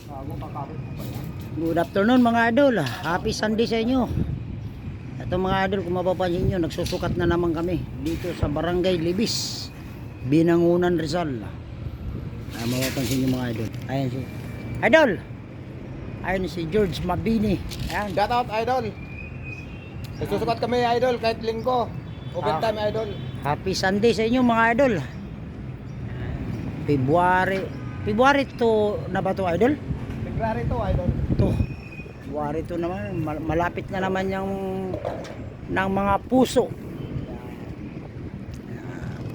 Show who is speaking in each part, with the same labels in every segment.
Speaker 1: Good afternoon mga idol. Happy Sunday sa inyo. Ito mga idol, kung mapapansin nyo, nagsusukat na naman kami dito sa Barangay Libis, Binangunan, Rizal. Mapapansin nyo mga idol. Ayan si idol. Ayan si George Mabini. Ayan.
Speaker 2: Shout out idol. Nagsusukat kami idol kahit linggo. Overtime idol.
Speaker 1: Happy Sunday sa inyo mga idol. February to na ba to idol?
Speaker 2: February to idol.
Speaker 1: To February to naman, malapit na naman yung ng mga puso.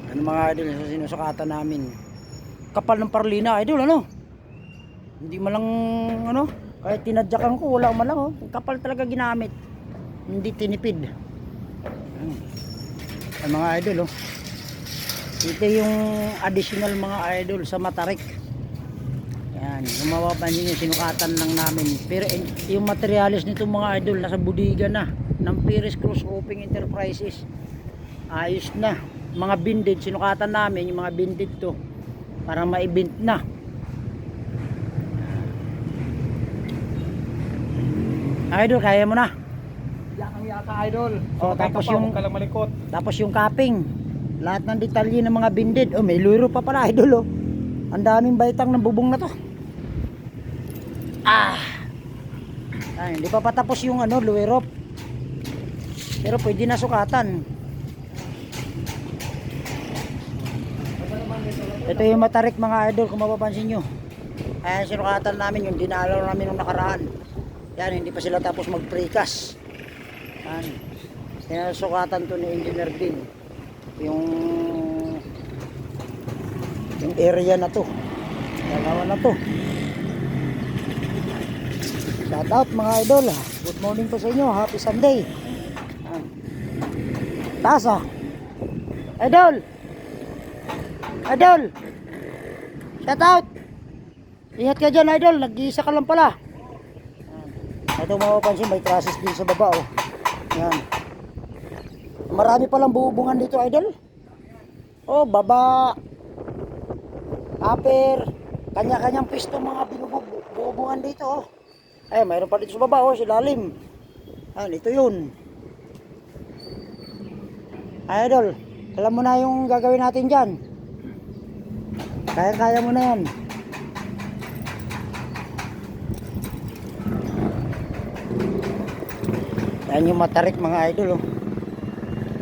Speaker 1: Ano mga idol sa sinusukatan namin, kapal ng parlina idol, ano, hindi man lang ano, kahit tinadyakan ko wala man lang, oh, kapal talaga ginamit, hindi tinipid. Ay mga idol, oh, ito yung additional mga idol sa Matarik. Yan, kung mapapansin nyo, sinukatan lang namin. Pero yung materialis nito mga idol, nasa budiga na ng Pires Cross Roofing Enterprises. Ayos na. Mga bindid, sinukatan namin yung mga bindid to para maibint na. Idol, kaya mo na.
Speaker 2: Yakang yaka idol.
Speaker 1: Oh, tapos yung
Speaker 2: kalang malikot.
Speaker 1: Tapos yung capping, lahat ng detalye ng mga bindid. Oh, may luro pa pala idol, oh. Ang daming baitang ng bubong na to. Ay, hindi pa patapos yung ano, luwerop. Pero pwede na sukatan. Ito yung Matarik mga idol, kung mapapansin nyo. Ayan, sinukatan namin yung dinalaw namin nung nakaraan. Yan, hindi pa sila tapos mag-precast. Yan, sinasukatan to ni Engineer Bin. Yung area na to, dalawa na to. Shout out mga idol, good morning po sa inyo, happy Sunday. Tasa idol, shout out, ingat ka dyan idol, nag-iisa ka lang pala. Ito mapapansin, may trusses din sa baba, oh. Yan, marami palang bubungan dito idol. Oh, baba, upper, kanya-kanyang pisto mga binubungan dito, oh. Ay, mayroon pa dito sa baba, oh, silalim. Ayan, ito yun. Ay, idol, alam mo na yung gagawin natin dyan. Kaya-kaya mo na yan. Ayan yung Matarik mga idol, oh.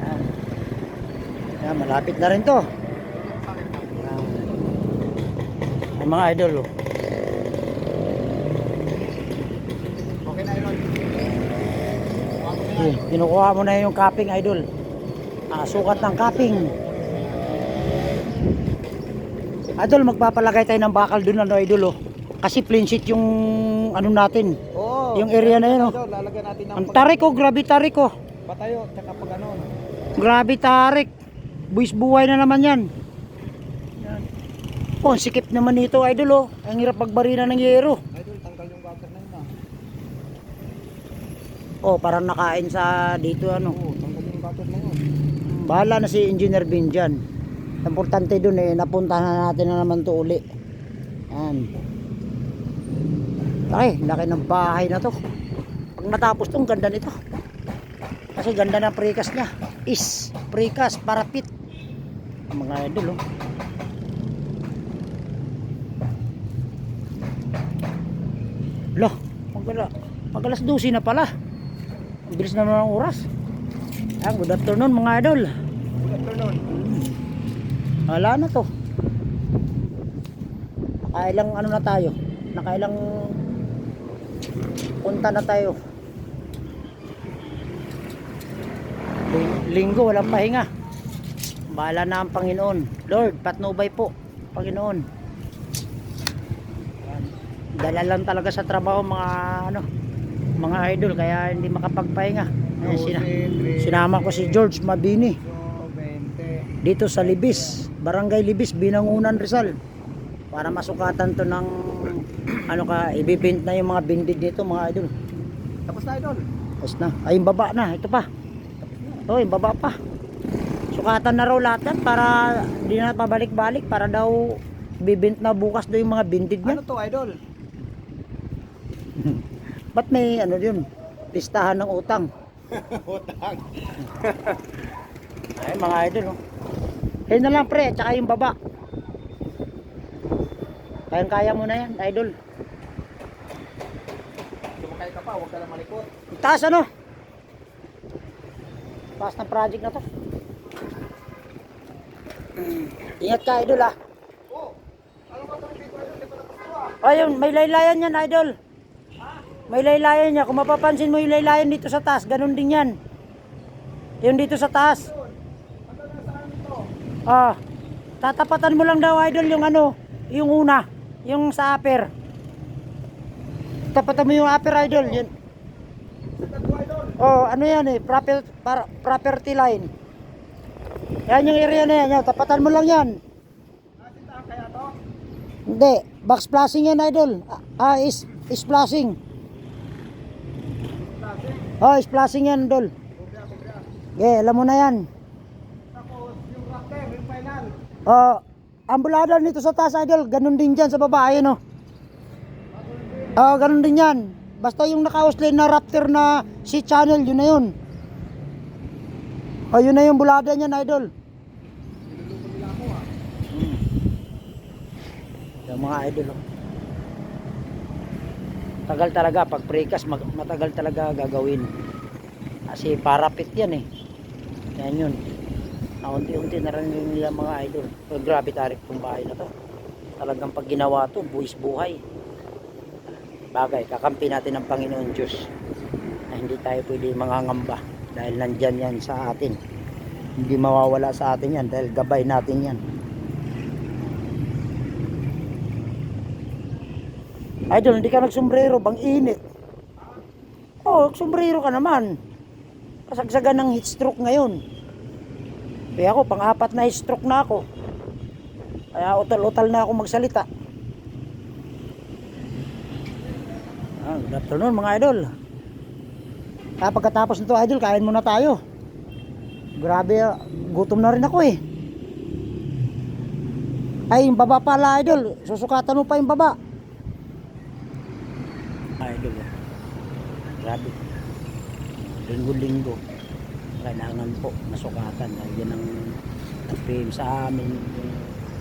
Speaker 1: Ayan. Ayan, malapit na rin to. Ayan, mga idol, oh.
Speaker 2: Okay na idol.
Speaker 1: Kinukuha mo na yung capping idol. Sukat ng capping. Idol, magpapalagay tayo ng bakal dun, ano idol, oh. Kasi plain sheet yung ano natin.
Speaker 2: Oo.
Speaker 1: Yung area na yun, oh.
Speaker 2: Lalagyan natin ng
Speaker 1: Ang tarik, oh, grabe tarik, oh.
Speaker 2: patayo tsaka pag ano.
Speaker 1: Grabe tarik. Buwis buhay na naman yan. Yan. Oh, sikip naman nito idol, oh. Ang hirap magbarina ng yero.
Speaker 2: Idol, tanggal yung gutter na yun,
Speaker 1: Oh, parang nakain sa dito ano.
Speaker 2: Oo, tanggal yung gutter na yun.
Speaker 1: Bahala na si Engineer Bin dyan. Importante dun eh, napuntahan na natin na naman to uli. Yan. Laki ng bahay na to. Pag natapos tong ganda nito. Kasi ganda ng precast niya. Precast, parapit. Mga idol, oh. Loh, pag alas 12 na pala. Ang bilis na naman ang oras. Good afternoon mga idol.
Speaker 2: Good afternoon.
Speaker 1: Wala na to. Nakailang ano na tayo? Nakailang punta na tayo. Linggo walang pahinga. Bahala na ang Panginoon. Lord, patnubay po Panginoon. Dala lang talaga sa trabaho mga idol, kaya hindi makapagpahinga. Sinama ko si George Mabini dito sa Libis, Barangay Libis, Binangunan, Rizal, para masukatan to ng ibibint na yung mga bindid dito mga idol.
Speaker 2: Tapos na idol.
Speaker 1: Tapos na. Ay, yung baba na, ito pa. Oh, yung baba pa. Sukatan na raw lahat yan para hindi na pabalik-balik, para daw bibint na bukas daw yung mga bindid niya.
Speaker 2: Ano to idol?
Speaker 1: Ba't may ano yun? Listahan ng utang.
Speaker 2: Utang.
Speaker 1: Ay mga idol oh. Ayun na lang pre, tsaka yung baba. Kayang-kaya mo na yan, idol.
Speaker 2: Sumakay ka pa, huwag ka lang malikot.
Speaker 1: Taas ano? Taas ng project na to. Ingat ka idol ah.
Speaker 2: Oh, ano ba itong dito? Hindi pa tapos ito ah.
Speaker 1: Ayun, may laylayan yan idol. May laylayan niya. Kung mapapansin mo yung laylayan dito sa taas, ganun din yan. Yung dito sa taas. Ah, tatapatan mo lang daw idol yung ano, yung una, yung sa upper. Tapatan mo yung upper idol, yun. Oh, ano yan eh, property line. Yan yung area na yan, yan. Tapatan mo lang yan.
Speaker 2: Nasitahan kaya to?
Speaker 1: Hindi, box flashing yan idol. Is flashing. Oh, is flashing yan idol.
Speaker 2: Kubya, kubya.
Speaker 1: Okay, alam mo na yan.
Speaker 2: Tapos yung rafter, yung final.
Speaker 1: Oh, ang bulada nito sa taas idol, ganun din dyan sa baba, ayun oh. Oh, ganun din yan. Basta yung naka-outline na Raptor na C-channel, yun na yun. Oh, yun na yung bulada niyan idol. Yung mga idol oh. Tagal talaga pag precast, matagal talaga gagawin. Kasi parapit yan eh. Yan yun. Unti-unti na rin yung nila mga idol. Pero grabe tarik tong bahay na to. Talagang pag ginawa to, buwis buhay. Bagay, kakampi natin ng Panginoon Diyos. Na hindi tayo pwede mangangamba. Dahil nandyan yan sa atin. Hindi mawawala sa atin yan dahil gabay natin yan. Idol, hindi ka nagsombrero, bang init. Oh, sombrero ka naman. Kasagsagan ng heat stroke ngayon. Kaya ako, pang-apat na heat stroke na ako. Kaya utal-utal na ako magsalita. Good afternoon mga idol. Pagkatapos nito idol, kain muna tayo. Grabe, gutom na rin ako eh. Ay, yung baba pala idol. Susukatan mo pa yung baba. Idol, grabe. Linggo-linggo kailangan po masukatan. Yan ang nag-PM sa amin yung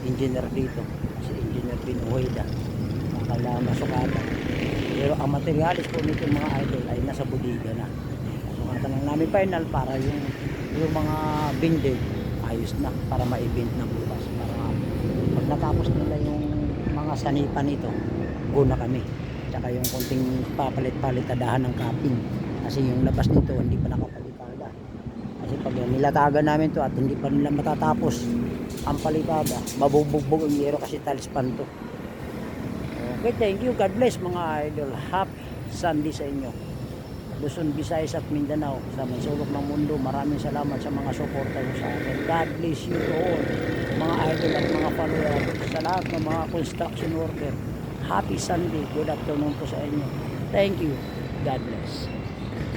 Speaker 1: engineer dito, si Engineer Pinuhoida. Kailangan masukatan. Pero ang materialis po nito mga idol ay nasa bodega na. Masukatan lang namin final para yung mga binded ayos na para ma-event na bukas. Para pag natapos nila yung mga sanipan nito, go na kami. Tsaka yung konting papalit-palitadahan ng capping. Kasi yung labas nito hindi pa nakapalitada. Kasi pag nilatagan namin to at hindi pa nila matatapos ang palitada, mabubugbog ang yero kasi talispan to. Okay, thank you. God bless mga idol. Happy Sunday sa inyo. Luzon, Visayas at Mindanao. Sa may sulok ng mundo, maraming salamat sa mga suporta nyo sa akin. God bless you all. Mga idol at mga follower. Sa lahat ng mga construction worker. Happy Sunday. Good afternoon po sa inyo. Thank you. God bless.